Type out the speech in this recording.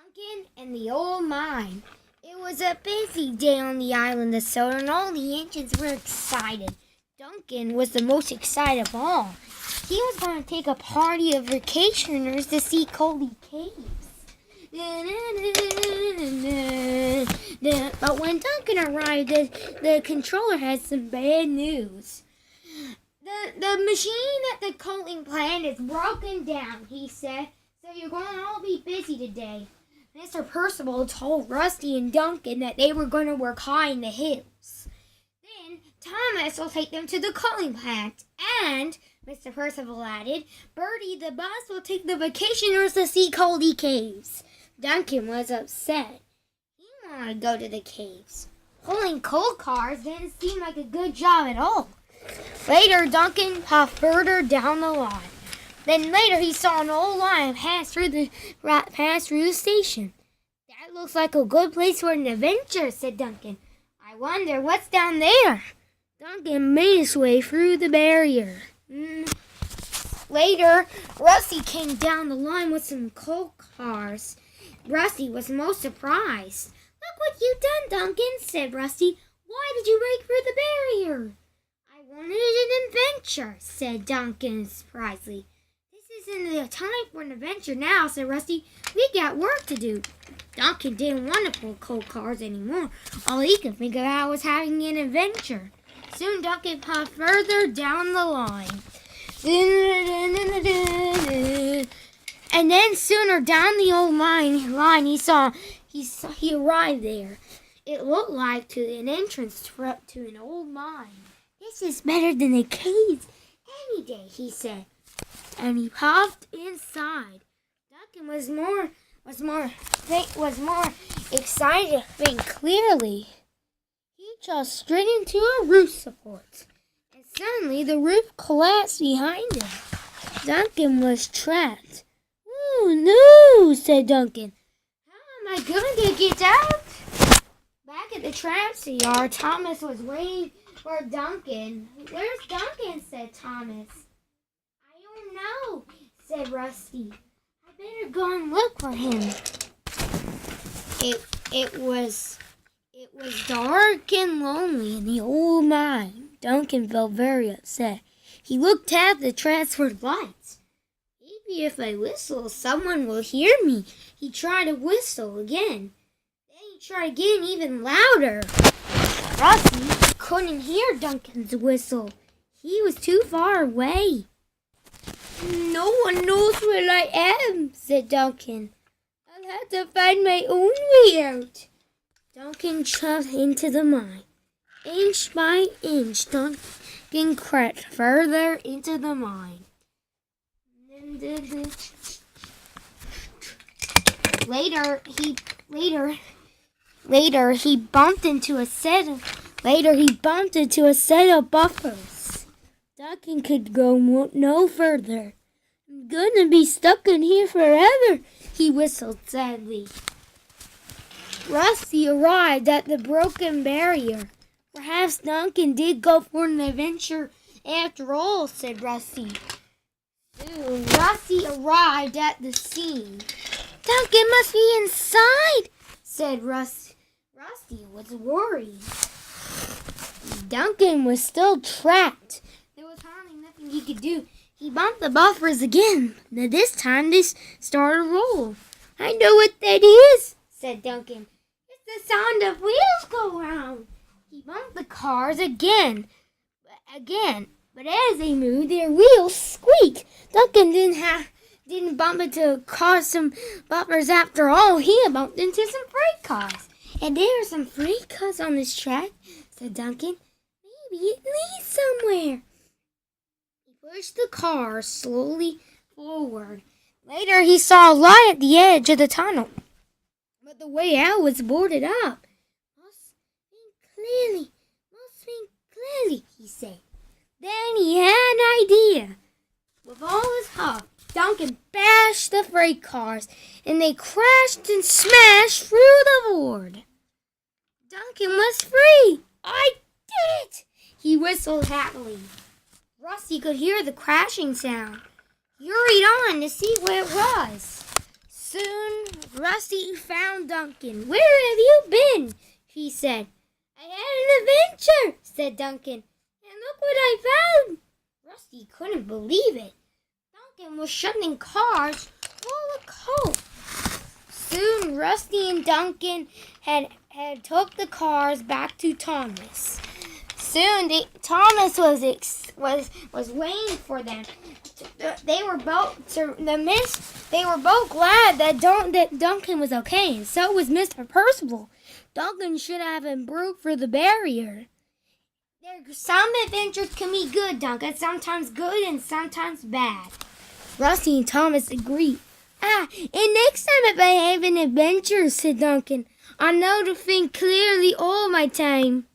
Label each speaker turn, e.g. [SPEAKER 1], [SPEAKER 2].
[SPEAKER 1] Duncan and the old mine. It was a busy day on the island of Soda, and all the engines were excited. Duncan was the most excited of all. He was going to take a party of vacationers to see Coley Caves. But when Duncan arrived, the controller had some bad news. The machine at the coaling plant is broken down, he said, so you're going to all be busy today. Mr. Percival told Rusty and Duncan that they were going to work high in the hills. Then Thomas will take them to the coaling plant, and, Mr. Percival added, Bertie the bus will take the vacationers to see Coley Caves. Duncan was upset. He wanted to go to the caves. Pulling coal cars didn't seem like a good job at all. Later, Duncan puffed further down the line. Then later, he saw an old line pass through the station. That looks like a good place for an adventure, said Duncan. I wonder what's down there. Duncan made his way through the barrier. Later, Rusty came down the line with some coal cars. Rusty was most surprised. Look what you've done, Duncan, said Rusty. Why did you break through the barrier? I wanted an adventure, said Duncan surprisingly. This isn't the time for an adventure now, said Rusty. We got work to do. Duncan didn't want to pull coal cars anymore. All he could think about was having an adventure. Soon Duncan puffed further down the line. And then sooner down the old line he arrived there. It looked like an entrance to an old mine. This is better than the caves any day, he said. And he popped inside. Duncan was more excited to think clearly. He jumped straight into a roof support. And suddenly the roof collapsed behind him. Duncan was trapped. Oh no, said Duncan. How am I going to get out? Back at the transit yard, Thomas was waiting for Duncan. Where's Duncan? Said Thomas. I don't know, said Rusty. I better go and look for him. It was dark and lonely in the old mine. Duncan felt very upset. He looked at the transferred lights. Maybe if I whistle, someone will hear me. He tried to whistle again. Then he tried again even louder. Rusty couldn't hear Duncan's whistle. He was too far away. No one knows where I am, said Duncan. I'll have to find my own way out. Duncan jumped into the mine. Inch by inch, Duncan crept further into the mine. Later he bumped into a set of buffers. Duncan could go no further. I'm gonna be stuck in here forever, he whistled sadly. Rusty arrived at the broken barrier. Perhaps Duncan did go for an adventure after all, said Rusty. Soon, Rusty arrived at the scene. Duncan must be inside, said Rusty. Rusty was worried. Duncan was still trapped. There was hardly nothing he could do. He bumped the buffers again. Now this time they started to roll. I know what that is, said Duncan. It's the sound of wheels go round. He bumped the cars again. But as they moved, their wheels squeaked. Duncan didn't bump into cars some bumpers after all. He bumped into some freight cars. And there are some freight cars on this track, said Duncan. Maybe it leads somewhere. He pushed the car slowly forward. Later, he saw a light at the edge of the tunnel. But the way out was boarded up. Must think clearly, he said. Then he had an idea. With all his heart, Duncan bashed the freight cars, and they crashed and smashed through the board. Duncan was free. I did it! He whistled happily. Rusty could hear the crashing sound. He hurried on to see what it was. Soon, Rusty found Duncan. "Where have you been?" he said. "I had an adventure," said Duncan. "And look what I found." Rusty couldn't believe it. Duncan was shoving cars full of coal. Soon Rusty and Duncan had took the cars back to Thomas. Soon Thomas was waiting for them. They were both glad that Duncan was okay, and so was Mr. Percival. Duncan should have been broke for the barrier. Some adventures can be good, Duncan. Sometimes good and sometimes bad. Rusty and Thomas agreed. And next time if I have an adventure," said Duncan, "I know to think clearly all my time."